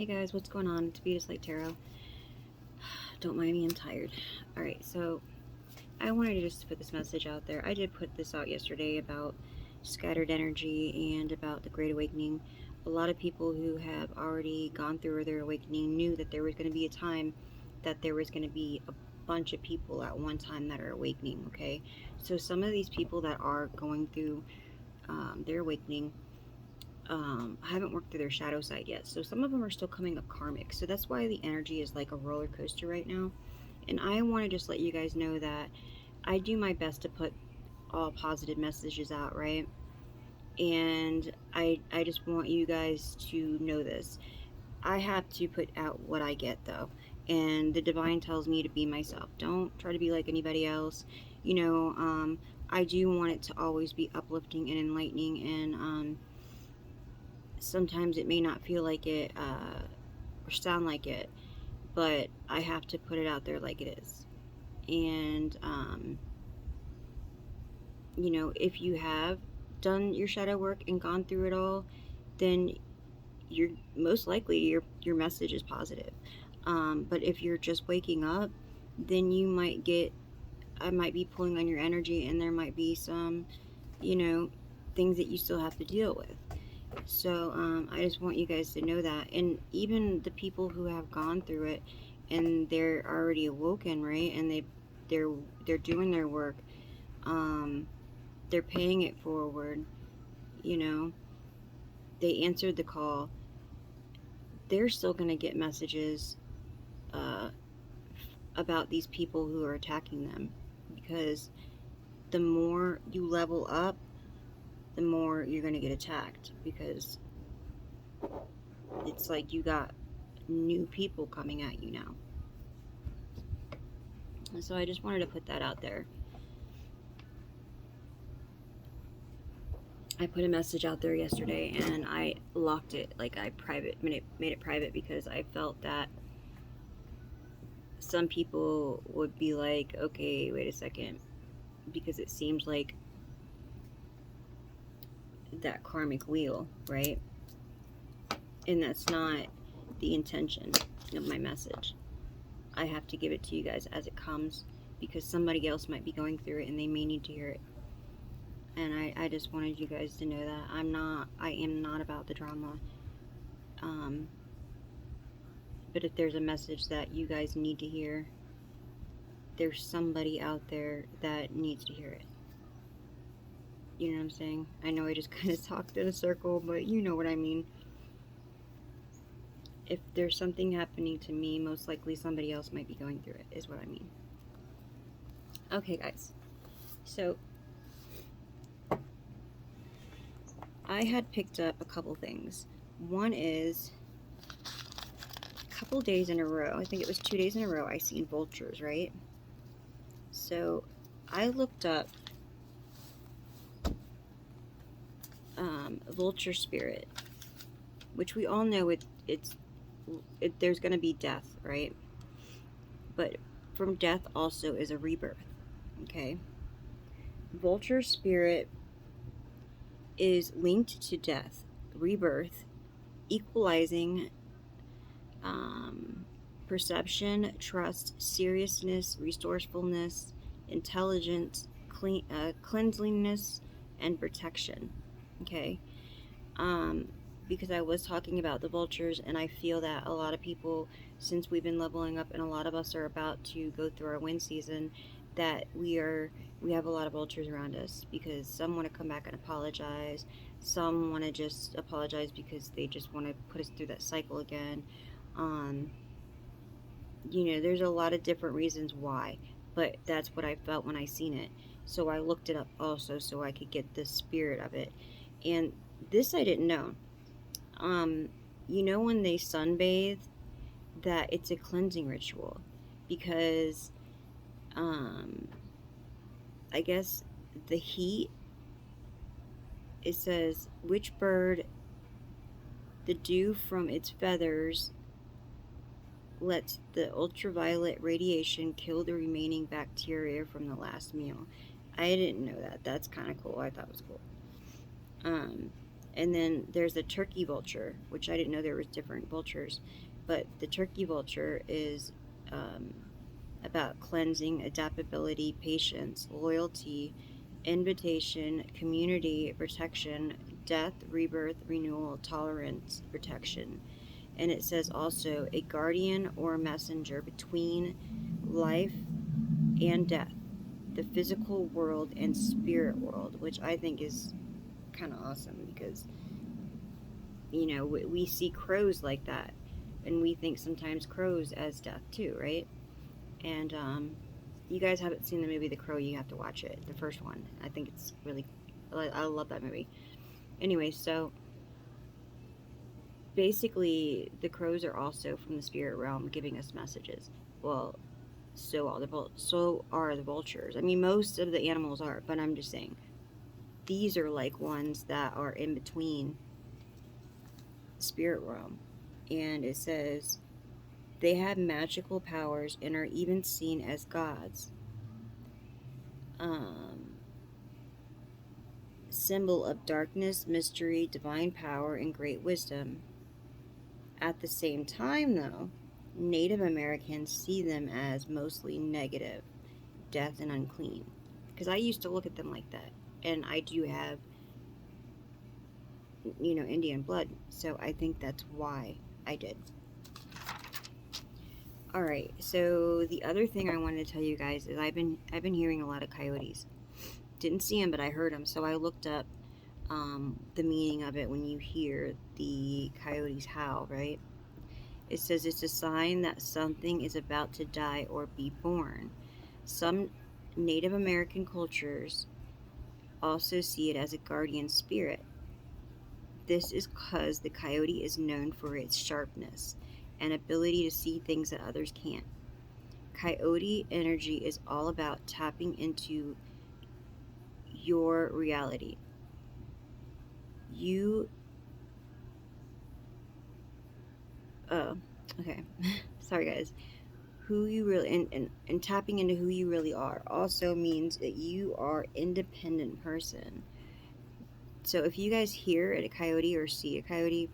Hey guys, what's going on? It's Beatus Light Tarot. Don't mind me, I'm tired. Alright, so I wanted to just put this message out there. I did put this out yesterday about scattered energy and about the Great Awakening. A lot of people who have already gone through their awakening knew that there was going to be a time that there was going to be a bunch of people at one time that are awakening, okay? So some of these people that are going through their awakening haven't worked through their shadow side yet. So some of them are still coming up karmic. So that's why the energy is like a roller coaster right now. And I want to just let you guys know that I do my best to put all positive messages out, right? And I just want you guys to know this. I have to put out what I get though. And the divine tells me to be myself. Don't try to be like anybody else. You know, I do want it to always be uplifting and enlightening, and sometimes it may not feel like it or sound like it, but I have to put it out there like it is. And you know, if you have done your shadow work and gone through it all, then you're most likely your message is positive. But if you're just waking up, then you might get, I might be pulling on your energy, and there might be some, you know, things that you still have to deal with. So I just want you guys to know that. And even the people who have gone through it and they're already awoken, right? And they're doing their work. They're paying it forward. You know, they answered the call. They're still gonna get messages uh, about these people who are attacking them, because the more you level up, the more you're gonna get attacked, because it's like you got new people coming at you now. So I just wanted to put that out there. I put a message out there yesterday and I locked it, like I made it private, because I felt that some people would be like, okay, wait a second, because it seems like that karmic wheel, right? And that's not the intention of my message. I have to give it to you guys as it comes, because somebody else might be going through it and they may need to hear it. And I just wanted you guys to know that I am not about the drama. But if there's a message that you guys need to hear, there's somebody out there that needs to hear it. You know what I'm saying? I know I just kind of talked in a circle, but you know what I mean. If there's something happening to me, most likely somebody else might be going through it, is what I mean. Okay, guys. So I had picked up a couple things. One is, a couple days in a row, I think it was 2 days in a row, I seen vultures, right? So I looked up vulture spirit, which we all know there's going to be death, right? But from death also is a rebirth, okay? Vulture spirit is linked to death, rebirth, equalizing, perception, trust, seriousness, resourcefulness, intelligence, cleanliness, and protection. Okay, because I was talking about the vultures, and I feel that a lot of people, since we've been leveling up, and a lot of us are about to go through our wind season, that we have a lot of vultures around us, because some want to come back and apologize, some want to just apologize because they just want to put us through that cycle again. You know, there's a lot of different reasons why, but that's what I felt when I seen it. So I looked it up also so I could get the spirit of it. And this I didn't know. You know, when they sunbathe, that it's a cleansing ritual, because I guess the heat, it says, which bird the dew from its feathers lets the ultraviolet radiation kill the remaining bacteria from the last meal. I didn't know that. That's kind of cool. I thought it was cool. And then there's the turkey vulture, which I didn't know there was different vultures, but the turkey vulture is um, about cleansing, adaptability, patience, loyalty, invitation, community, protection, death, rebirth, renewal, tolerance, protection. And it says also a guardian or messenger between life and death, the physical world and spirit world, which I think is kind of awesome because, we see crows like that, and we think sometimes crows as death too, right? And you guys haven't seen the movie The Crow, you have to watch it, the first one. I think it's really, I love that movie. Anyway, so basically, the crows are also from the spirit realm giving us messages. Well, so are the vultures. I mean, most of the animals are, but I'm just saying these are like ones that are in between spirit realm. And it says they have magical powers and are even seen as gods. Um, Symbol of darkness, mystery, divine power, and great wisdom. At the same time, though, Native Americans see them as mostly negative, death, and unclean. Because I used to look at them like that. And I do have, Indian blood. So I think that's why I did. Alright, so the other thing I wanted to tell you guys is I've been hearing a lot of coyotes. Didn't see them, but I heard them. So I looked up the meaning of it when you hear the coyotes howl, right? It says it's a sign that something is about to die or be born. Some Native American cultures also see it as a guardian spirit. This is because the coyote is known for its sharpness and ability to see things that others can't. Coyote energy is all about tapping into your reality. You, oh, okay. Sorry, guys. Who you really, and tapping into who you really are also means that you are independent person. So if you guys hear a coyote or see a coyote,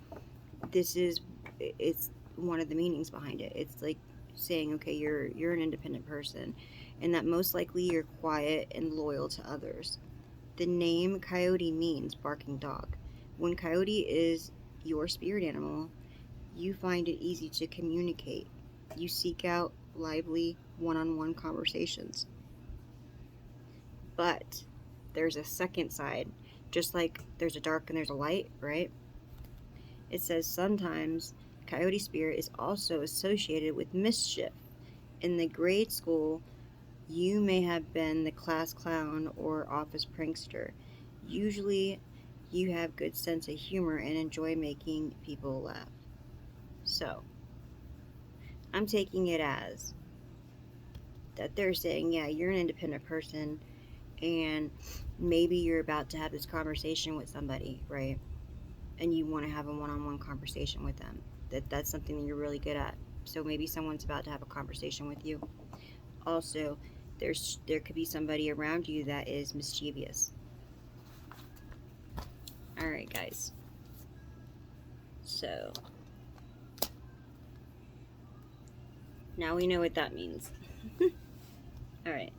it's one of the meanings behind it. It's like saying, okay, you're an independent person, and that most likely you're quiet and loyal to others. The name coyote means barking dog. When coyote is your spirit animal, you find it easy to communicate. You seek out lively one-on-one conversations. But there's a second side. Just like there's a dark and there's a light, right? It says sometimes coyote spirit is also associated with mischief. In the grade school, you may have been the class clown or office prankster. Usually, you have good sense of humor and enjoy making people laugh. So, I'm taking it as that they're saying, yeah, you're an independent person, and maybe you're about to have this conversation with somebody, right? And you want to have a one-on-one conversation with them. That's something that you're really good at. So maybe someone's about to have a conversation with you. Also, there could be somebody around you that is mischievous. All right, guys. So now we know what that means. All right.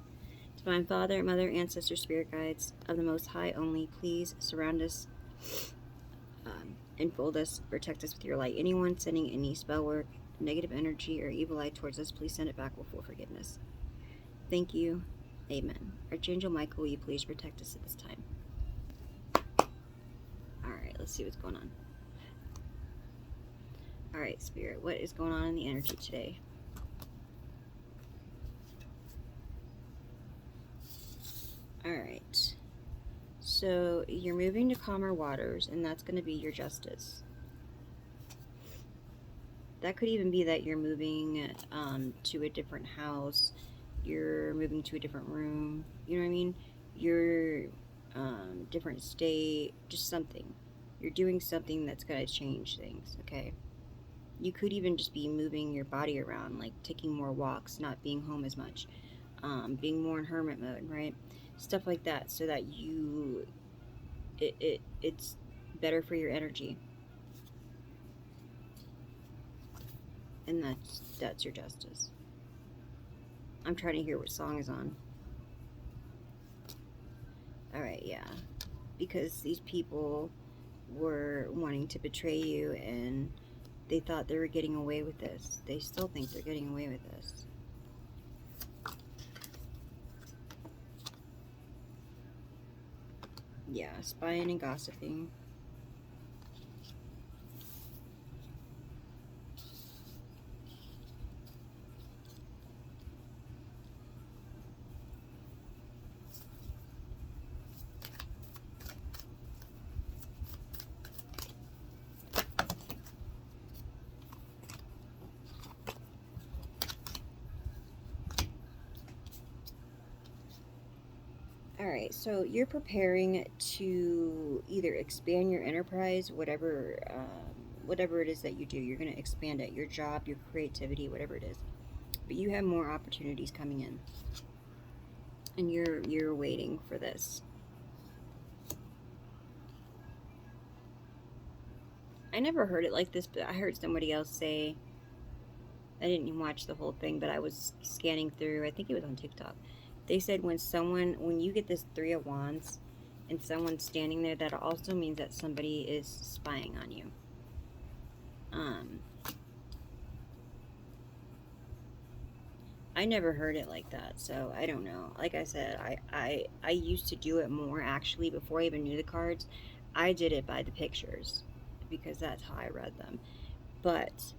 Divine Father, Mother, Ancestor, Spirit Guides of the Most High only, please surround us, enfold us, protect us with your light. Anyone sending any spell work, negative energy, or evil eye towards us, please send it back with full forgiveness. Thank you. Amen. Archangel Michael, will you please protect us at this time? Alright, let's see what's going on. Alright, Spirit, what is going on in the energy today? Alright. So, you're moving to calmer waters, and that's going to be your justice. That could even be that you're moving to a different house, you're moving to a different room, you know what I mean? You're different state, just something. You're doing something that's going to change things, okay? You could even just be moving your body around, like taking more walks, not being home as much, being more in hermit mode, right? Stuff like that, so that it's better for your energy. And that's your justice. I'm trying to hear what song is on. Alright, yeah. Because these people were wanting to betray you, and they thought they were getting away with this. They still think they're getting away with this. Yeah, spying and gossiping. Alright, so you're preparing to either expand your enterprise, whatever it is that you do. You're going to expand it, your job, your creativity, whatever it is. But you have more opportunities coming in. And you're waiting for this. I never heard it like this, but I heard somebody else say, I didn't even watch the whole thing, but I was scanning through, I think it was on TikTok. They said when you get this Three of Wands and someone's standing there, that also means that somebody is spying on you. I never heard it like that, so I don't know. Like I said, I used to do it more, actually, before I even knew the cards. I did it by the pictures, because that's how I read them. But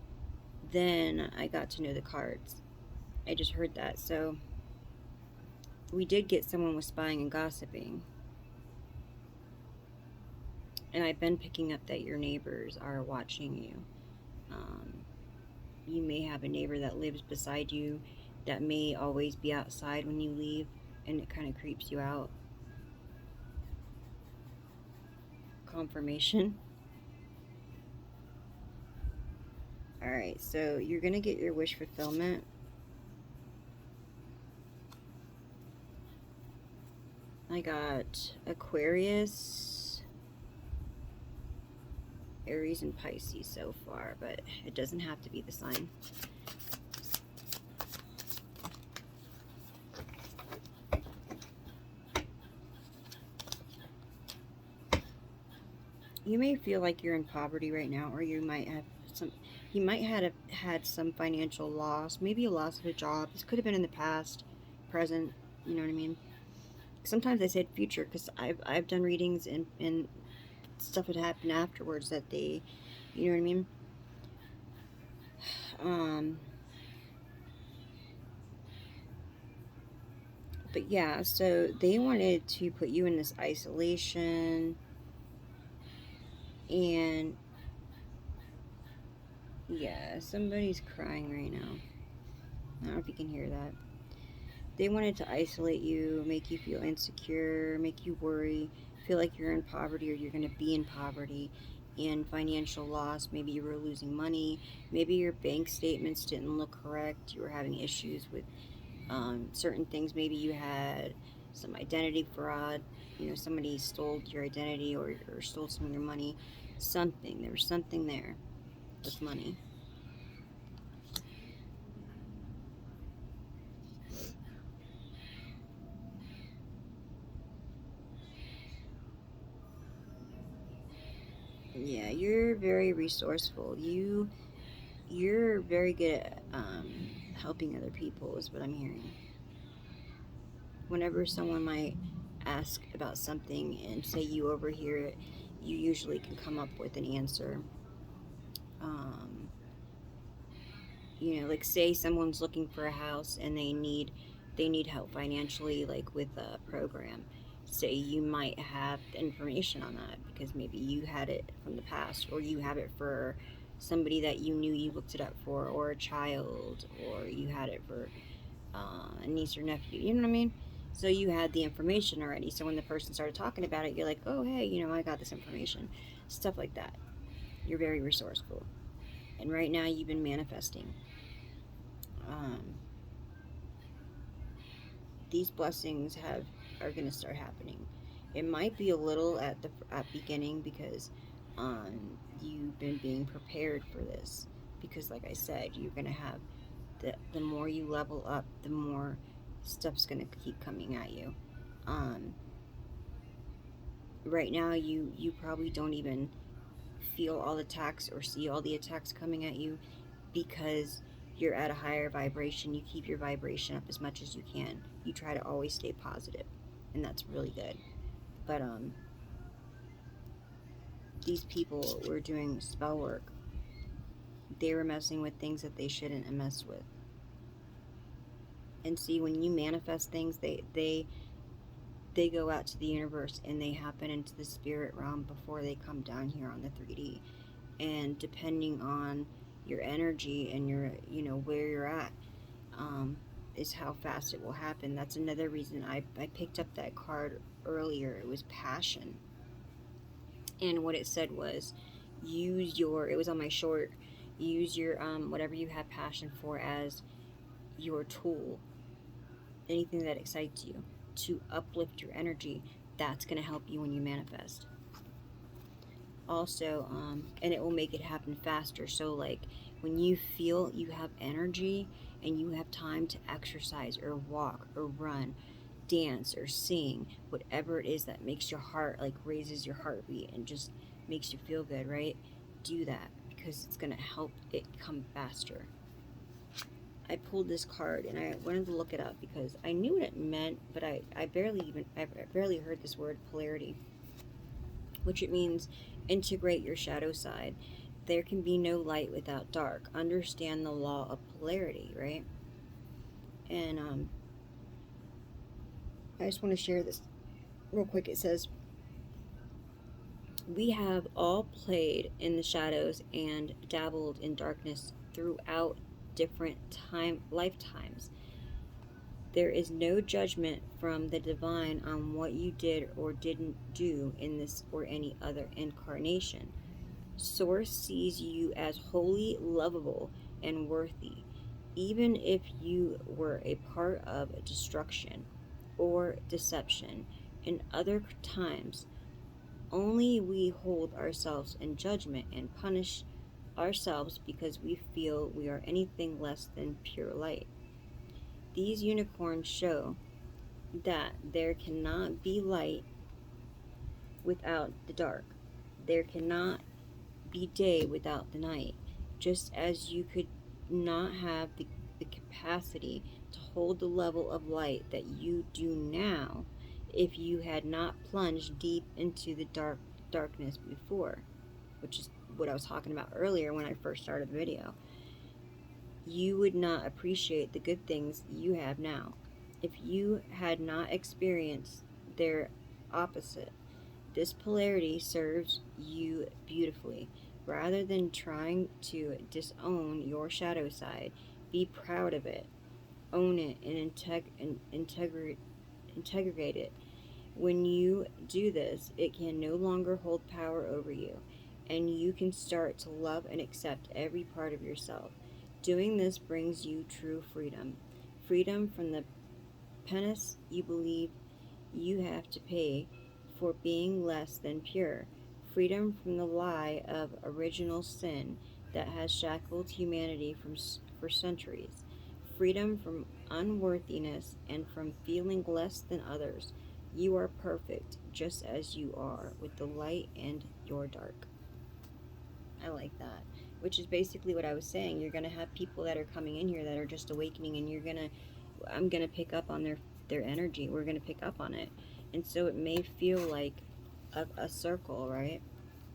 then I got to know the cards. I just heard that, so we did get someone with spying and gossiping. And I've been picking up that your neighbors are watching you. You may have a neighbor that lives beside you that may always be outside when you leave, and it kind of creeps you out. Confirmation. Alright, so you're going to get your wish fulfillment. I got Aquarius, Aries, and Pisces so far, but it doesn't have to be the sign. You may feel like you're in poverty right now, or you might have had some financial loss, maybe a loss of a job. This could have been in the past, present, you know what I mean? Sometimes I said future, because I've done readings and stuff had happened afterwards that they, you know what I mean? But yeah, so they wanted to put you in this isolation, and yeah, somebody's crying right now. I don't know if you can hear that. They wanted to isolate you, make you feel insecure, make you worry, feel like you're in poverty or you're going to be in poverty, and financial loss. Maybe you were losing money. Maybe your bank statements didn't look correct. You were having issues with certain things. Maybe you had some identity fraud. You know, somebody stole your identity, or stole some of your money. Something. There was something there with money. Yeah, you're very resourceful. You're very good at helping other people, is what I'm hearing. Whenever someone might ask about something and say you overhear it, you usually can come up with an answer. You know, like say someone's looking for a house and they need help financially, like with a program. Say you might have information on that because maybe you had it from the past, or you have it for somebody that you knew you looked it up for, or a child, or you had it for a niece or nephew. You know what I mean? So you had the information already. So when the person started talking about it, you're like, oh, hey, you know, I got this information. Stuff like that. You're very resourceful. And right now you've been manifesting. These blessings are going to start happening. It might be a little at beginning, because You've been being prepared for this because, like I said, you're going to have the more you level up, the more stuff's going to keep coming at you. Right now, you probably don't even feel all the attacks or see all the attacks coming at you because you're at a higher vibration. You keep your vibration up as much as you can. You try to always stay positive, and that's really good. But these people were doing spell work. They were messing with things that they shouldn't have messed with. And see, when you manifest things, they go out to the universe and they happen into the spirit realm before they come down here on the 3D. And depending on your energy and your, where you're at, is how fast it will happen. That's another reason I picked up that card earlier. It was passion. And what it said was, it was on my short, use your, whatever you have passion for as your tool. Anything that excites you to uplift your energy, that's going to help you when you manifest. Also, and it will make it happen faster. So like when you feel you have energy and you have time to exercise or walk or run, dance or sing, whatever it is that makes your heart, like raises your heartbeat and just makes you feel good, right? Do that because it's going to help it come faster. I pulled this card and I wanted to look it up because I knew what it meant, but I barely heard this word polarity, which it means integrate your shadow side. There can be no light without dark. Understand the law of polarity, right? And I just want to share this real quick. It says, we have all played in the shadows and dabbled in darkness throughout different lifetimes. There is no judgment from the divine on what you did or didn't do in this or any other incarnation. Source sees you as wholly lovable and worthy, even if you were a part of destruction or deception in other times. Only we hold ourselves in judgment and punish ourselves because we feel we are anything less than pure light. These unicorns show that there cannot be light without the dark. There cannot be day without the night. Just as you could not have the capacity to hold the level of light that you do now if you had not plunged deep into the darkness before, which is what I was talking about earlier when I first started the video. You would not appreciate the good things you have now if you had not experienced their opposite. This polarity serves you beautifully. Rather than trying to disown your shadow side, be proud of it, own it, and integrate it. When you do this, it can no longer hold power over you, and you can start to love and accept every part of yourself. Doing this brings you true freedom. Freedom from the penance you believe you have to pay for being less than pure. Freedom from the lie of original sin that has shackled humanity for centuries. Freedom from unworthiness and from feeling less than others. You are perfect just as you are, with the light and your dark. I like that. Which is basically what I was saying. You're going to have people that are coming in here that are just awakening, and I'm going to pick up on their energy. We're going to pick up on it. And so it may feel like a circle, right?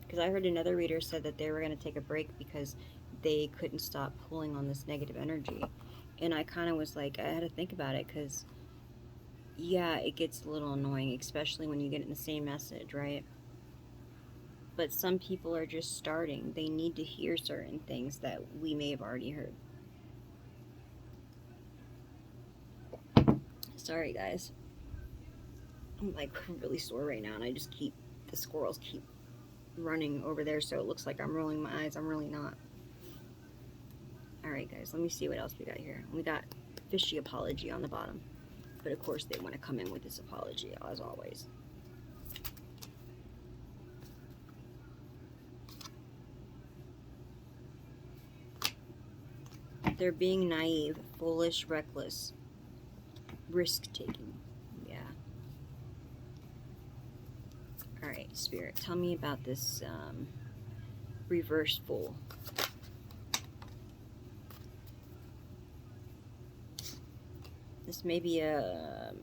Because I heard another reader said that they were going to take a break because they couldn't stop pulling on this negative energy. And I kind of was like, I had to think about it because, yeah, it gets a little annoying, especially when you get in the same message, right? But some people are just starting. They need to hear certain things that we may have already heard. Sorry, guys. I'm like really sore right now, and the squirrels keep running over there, so it looks like I'm rolling my eyes. I'm really not. Alright, guys, let me see what else we got here. We got fishy apology on the bottom. But of course, they want to come in with this apology, as always. They're being naive, foolish, reckless, risk-taking. Yeah. Alright, Spirit, tell me about this reverse Fool. This may be a...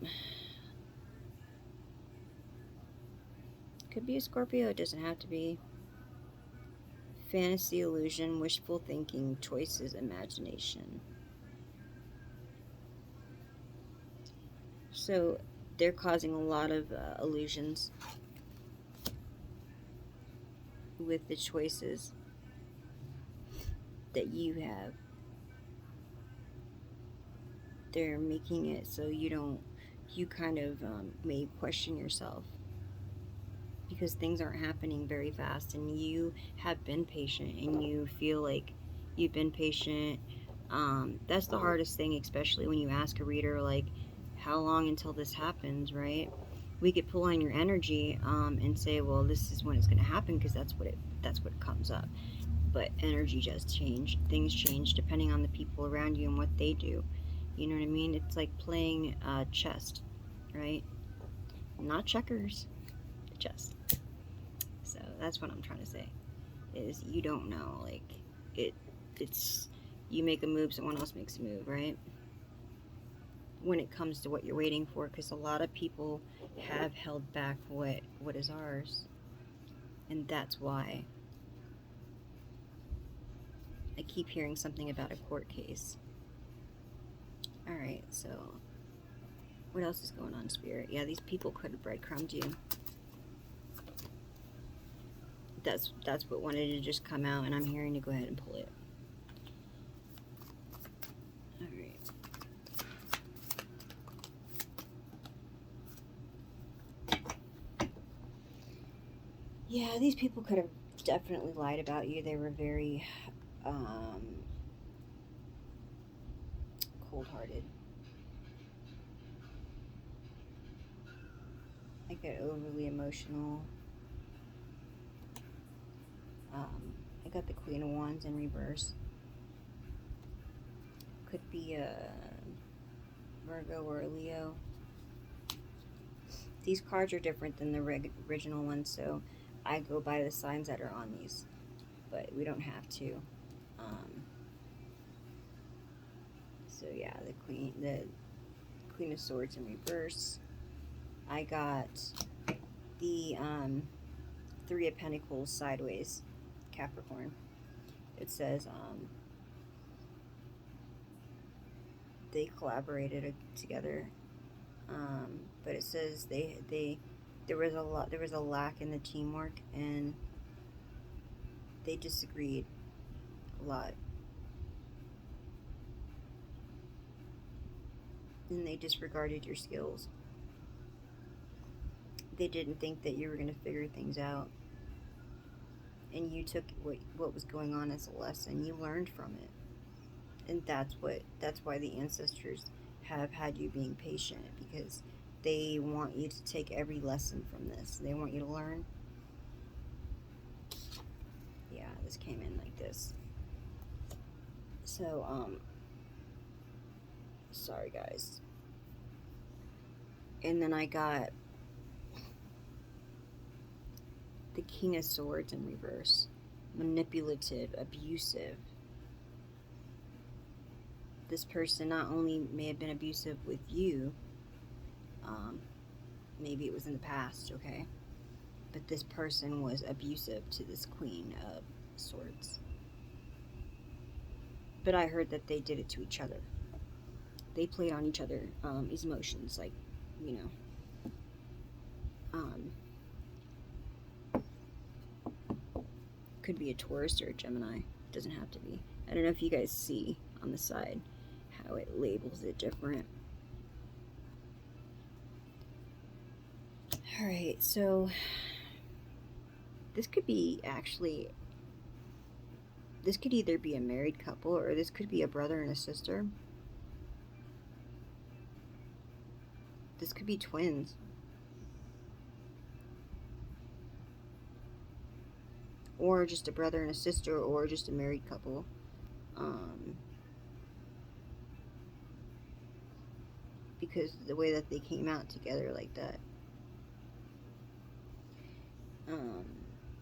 could be a Scorpio, it doesn't have to be. Fantasy, illusion, wishful thinking, choices, imagination. So they're causing a lot of illusions with the choices that you have. They're making it so you kind of may question yourself, because things aren't happening very fast, and you have been patient and you feel like you've been patient. That's the hardest thing, especially when you ask a reader, like, how long until this happens, right? We could pull on your energy and say, well, this is when it's going to happen, because that's what comes up. But energy does change. Things change depending on the people around you and what they do. You know what I mean? It's like playing chess, right? Not checkers, chess. So that's what I'm trying to say, is you don't know, like, it's you make a move, someone else makes a move, right? When it comes to what you're waiting for, because a lot of people have held back what is ours, and that's why I keep hearing something about a court case. All right, so what else is going on, Spirit? Yeah, these people could have breadcrumbed you. That's what wanted to just come out, and I'm hearing to go ahead and pull it. All right. Yeah, these people could have definitely lied about you. They were very cold-hearted. I get overly emotional. I got the Queen of Wands in reverse. Could be a Virgo or a Leo. These cards are different than the original ones, so I go by the signs that are on these, but we don't have to. So yeah, the Queen of Swords in reverse. I got the Three of Pentacles sideways, Capricorn. It says they collaborated together, but it says there was a lack in the teamwork, and they disagreed a lot, and they disregarded your skills. They didn't think that you were going to figure things out, and you took what was going on as a lesson. You learned from it, and that's why the ancestors have had you being patient, because they want you to take every lesson from this. They want you to learn. Yeah, this came in like this. So sorry guys. And then I got the King of Swords in reverse. Manipulative, abusive. This person not only may have been abusive with you, maybe it was in the past, okay? But this person was abusive to this Queen of Swords. But I heard that they did it to each other. They played on each other's emotions, like, you know. Could be a Taurus or a Gemini. It doesn't have to be. I don't know if you guys see on the side how it labels it different. Alright, so this could be actually, this could either be a married couple, or this could be a brother and a sister. This could be twins. Or just a brother and a sister, or just a married couple. because the way that they came out together like that.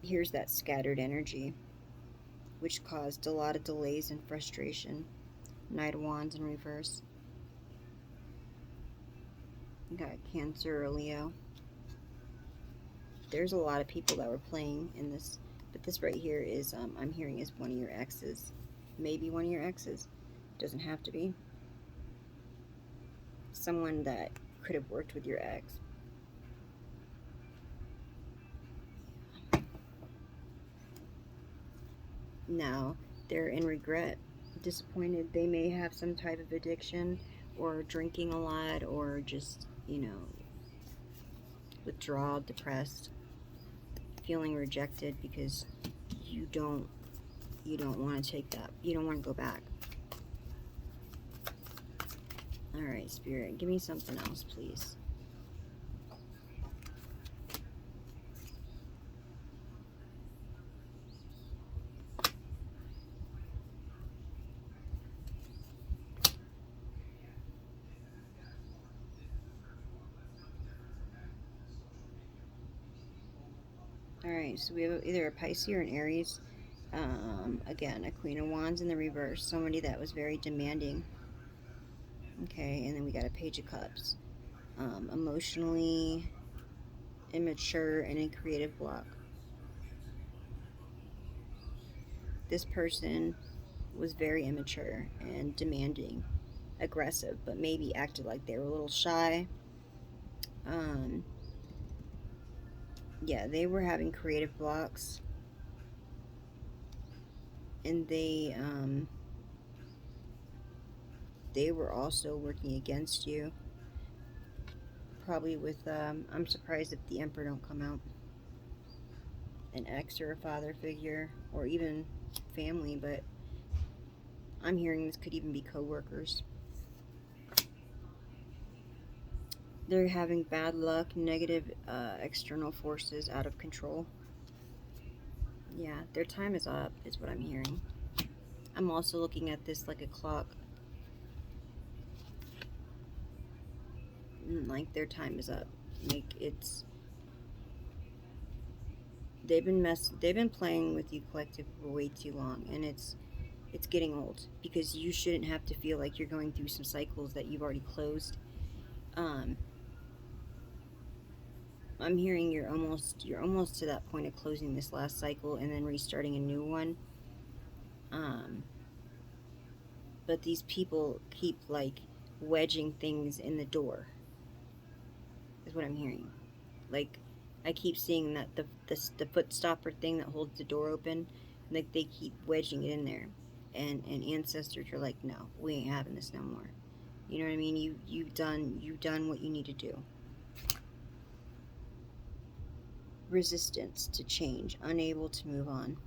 Here's that scattered energy, which caused a lot of delays and frustration. Knight of Wands in reverse. You got Cancer or Leo. There's a lot of people that were playing in this, but this right here is, I'm hearing, is one of your exes. Maybe one of your exes. Doesn't have to be. Someone that could have worked with your ex. Now they're in regret, disappointed. They may have some type of addiction, or drinking a lot, or just, you know, withdrawal, depressed, feeling rejected because you don't want to take that. You don't want to go back. All right, Spirit, give me something else, please. Alright, so we have either a Pisces or an Aries. Again, a Queen of Wands in the reverse. Somebody that was very demanding. Okay, and then we got a Page of Cups. Emotionally immature and a creative block. This person was very immature and demanding, aggressive, but maybe acted like they were a little shy. Yeah, they were having creative blocks, and they were also working against you. Probably with, I'm surprised if the Emperor don't come out. An ex or a father figure, or even family, but I'm hearing this could even be co-workers. They're having bad luck, negative external forces out of control. Yeah, their time is up, is what I'm hearing. I'm also looking at this like a clock. Like their time is up. Like it's... They've been playing with you collective for way too long, and it's getting old, because you shouldn't have to feel like you're going through some cycles that you've already closed. I'm hearing you're almost to that point of closing this last cycle and then restarting a new one. But these people keep like wedging things in the door, is what I'm hearing. Like, I keep seeing that the foot stopper thing that holds the door open, like they keep wedging it in there, and ancestors are like, no, we ain't having this no more. You know what I mean? You've done what you need to do. Resistance to change, unable to move on.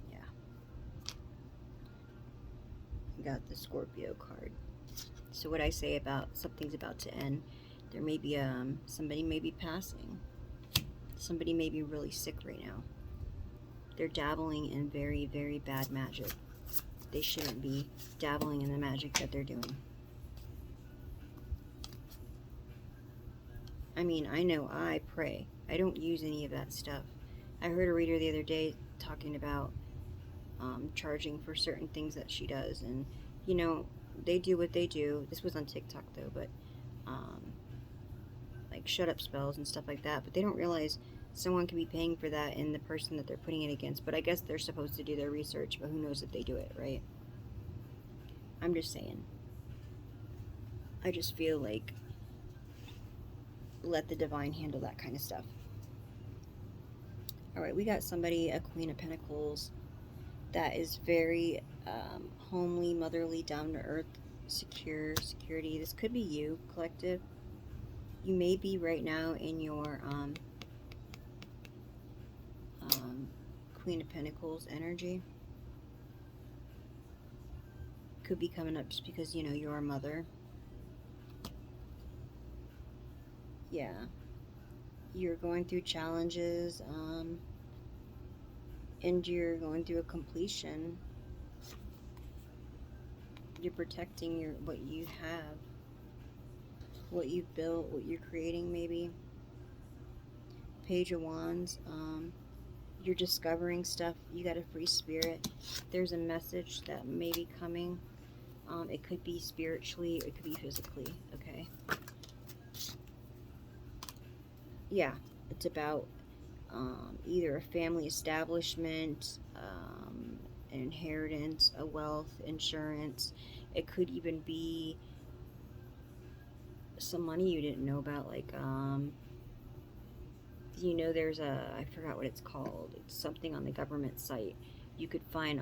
Yeah. Got the Scorpio card. So what I say about something's about to end, there may be somebody may be passing. Somebody may be really sick right now. They're dabbling in very, very bad magic. They shouldn't be dabbling in the magic that they're doing. I mean, I know I pray. I don't use any of that stuff. I heard a reader the other day talking about charging for certain things that she does, and you know, they do what they do. This was on TikTok though, but like shut up spells and stuff like that, but they don't realize someone can be paying for that in the person that they're putting it against. But I guess they're supposed to do their research, but who knows if they do it, right? I'm just saying. I just feel like let the divine handle that kind of stuff. Alright, we got somebody, a Queen of Pentacles, that is very homely, motherly, down to earth, security. This could be you, collective. You may be right now in your Queen of Pentacles energy. Could be coming up just because, you know, you're a mother. Yeah. You're going through challenges, and you're going through a completion. You're protecting what you have, what you've built, what you're creating, maybe. Page of Wands. You're discovering stuff. You got a free spirit. There's a message that may be coming. It could be spiritually, it could be physically, okay? Yeah, it's about either a family establishment, an inheritance, a wealth, insurance. It could even be some money you didn't know about, like, you know, there's I forgot what it's called. It's something on the government site. You could find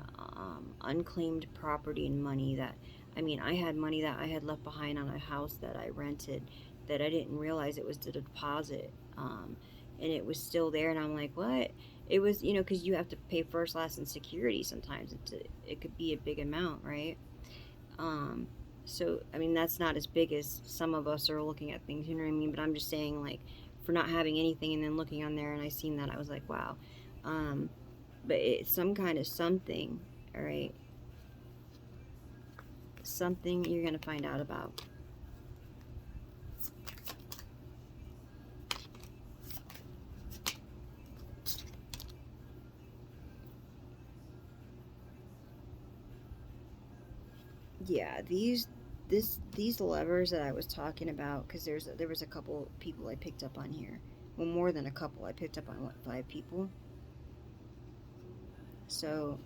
unclaimed property and money that, I mean, I had money that I had left behind on a house that I rented that I didn't realize it was the deposit. And it was still there, and I'm like, what? It was, you know, because you have to pay first, last, and security sometimes. It could be a big amount, right? Um, so, I mean, that's not as big as some of us are looking at things, you know what I mean? But I'm just saying, like, for not having anything and then looking on there and I seen that, I was like, wow. But it's some kind of something, all right? Something you're going to find out about. Yeah, these levers that I was talking about, because there was a couple people I picked up on here. Well, more than a couple. I picked up on, what, 5 people? So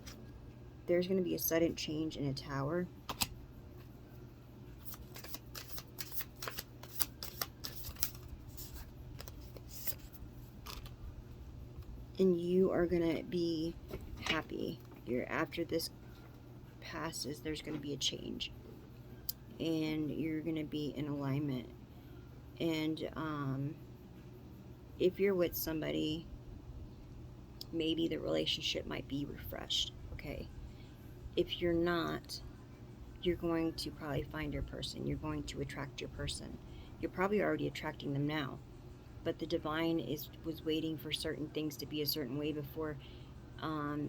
there's going to be a sudden change in a tower. And you are going to be happy. After this passes, there's going to be a change. And you're going to be in alignment. And if you're with somebody, maybe the relationship might be refreshed, okay? If you're not, you're going to probably find your person. You're going to attract your person. You're probably already attracting them now. But the divine was waiting for certain things to be a certain way before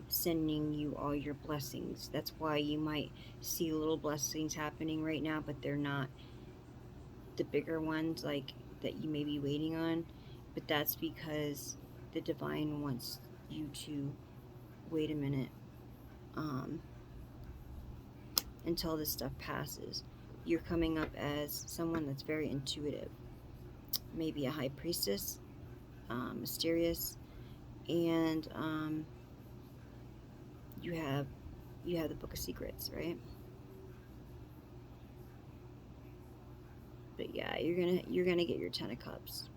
sending you all your blessings. That's why you might see little blessings happening right now, but they're not the bigger ones like that you may be waiting on. But that's because the divine wants you to wait a minute until this stuff passes. You're coming up as someone that's very intuitive, maybe a high priestess, mysterious, and you have the Book of Secrets, right? But yeah, you're gonna get your 10 of Cups.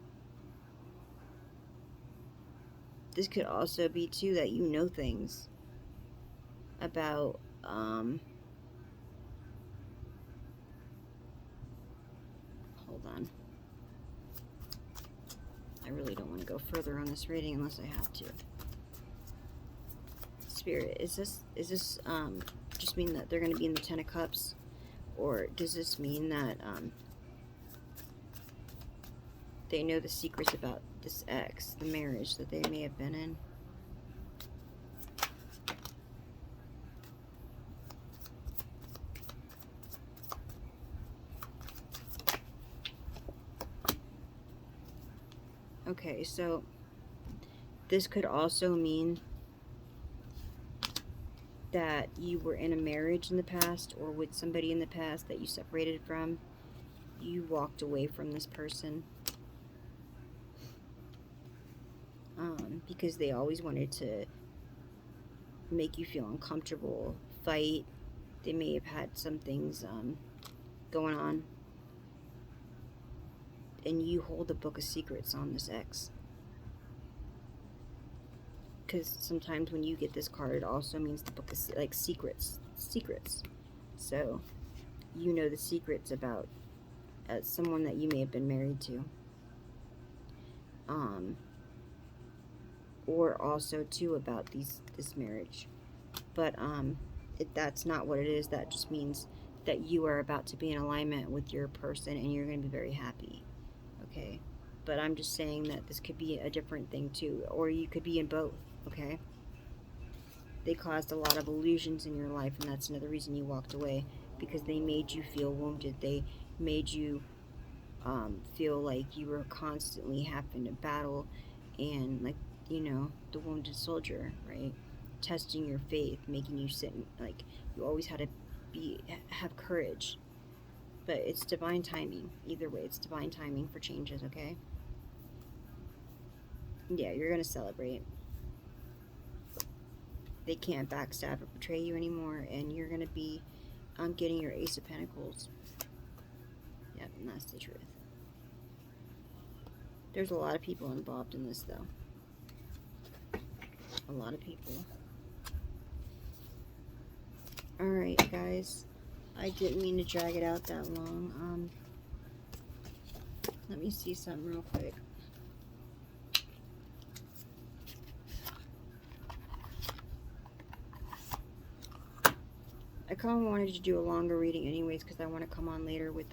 This could also be too that you know things about hold on. I really don't want to go further on this reading unless I have to. Spirit, is this just mean that they're going to be in the 10 of Cups, or does this mean that they know the secrets about this ex, the marriage that they may have been in? Okay, so this could also mean that you were in a marriage in the past or with somebody in the past that you separated from. You walked away from this person because they always wanted to make you feel uncomfortable, fight. They may have had some things going on. And you hold the Book of Secrets on this ex. Because sometimes when you get this card, it also means the book of, like, secrets. So, you know the secrets about someone that you may have been married to. Or also, too, about this marriage. But, that's not what it is. That just means that you are about to be in alignment with your person and you're going to be very happy. Okay? But I'm just saying that this could be a different thing, too. Or you could be in both. Okay? They caused a lot of illusions in your life, and that's another reason you walked away. because they made you feel wounded. They made you feel like you were constantly having to battle and, like, the wounded soldier, right? Testing your faith, making you sit like you always had to have courage. But it's divine timing. Either way, it's divine timing for changes, okay? Yeah, you're gonna celebrate. They can't backstab or betray you anymore, and you're gonna be getting your Ace of Pentacles. Yep, and that's the truth. There's a lot of people involved in this, though. A lot of people. Alright, guys. I didn't mean to drag it out that long. Let me see something real quick. I kind of wanted to do a longer reading anyways because I want to come on later with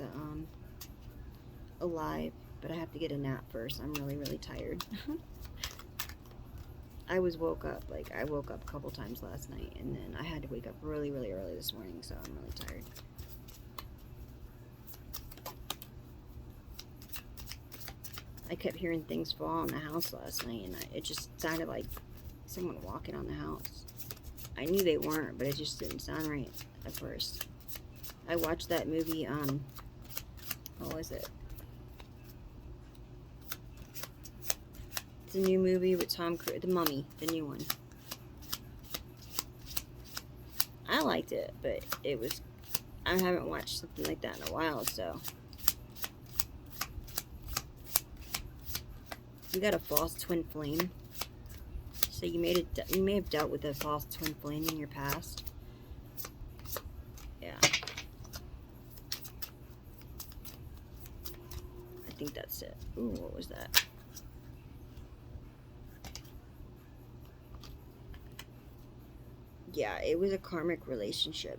a live, but I have to get a nap first. I'm really, really tired. I woke up a couple times last night, and then I had to wake up really, really early this morning, so I'm really tired. I kept hearing things fall on the house last night, and it just sounded like someone walking on the house. I knew they weren't, but it just didn't sound right at first. I watched that movie, what was it? It's a new movie with Tom Cruise, The Mummy, the new one. I liked it, but I haven't watched something like that in a while, so. You got a false twin flame. So you may have dealt with a false twin flame in your past. Yeah. I think that's it. Ooh, what was that? Yeah, it was a karmic relationship.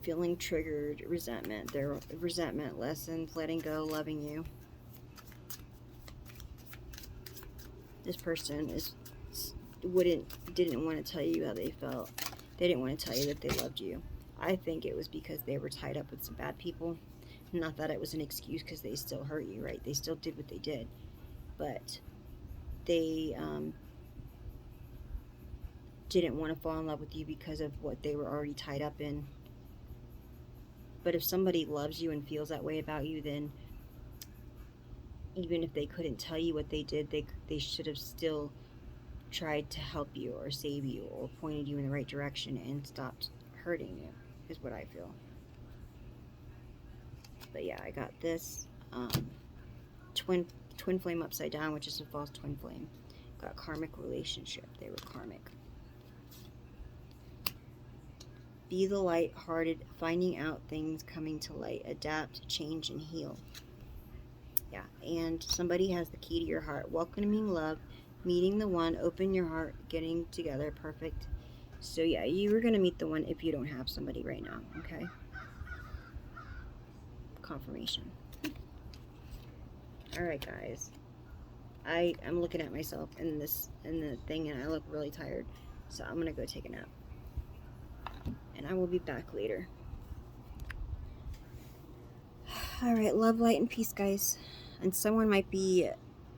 Feeling triggered, resentment. Their resentment lessons, letting go, loving you. This person didn't want to tell you how they felt. They didn't want to tell you that they loved you. I think it was because they were tied up with some bad people. Not that it was an excuse, because they still hurt you, right? They still did what they did. But they didn't want to fall in love with you because of what they were already tied up in. But if somebody loves you and feels that way about you, then even if they couldn't tell you what they did, they should have still tried to help you or save you or pointed you in the right direction and stopped hurting you, is what I feel. But yeah, I got this twin flame upside down, which is a false twin flame. Got karmic relationship. They were karmic. Be the light-hearted, finding out things coming to light, adapt, change, and heal. Yeah, and somebody has the key to your heart. Welcoming love, meeting the one, open your heart, getting together, perfect. So yeah, you are going to meet the one if you don't have somebody right now, okay? Confirmation. Alright, guys. I'm looking at myself in the thing, and I look really tired. So I'm going to go take a nap. And I will be back later. Alright, love, light, and peace, guys. And someone might be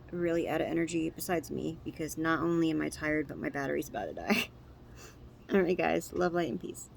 really out of energy besides me, because not only am I tired, but my battery's about to die. Alright, guys. Love, light, and peace.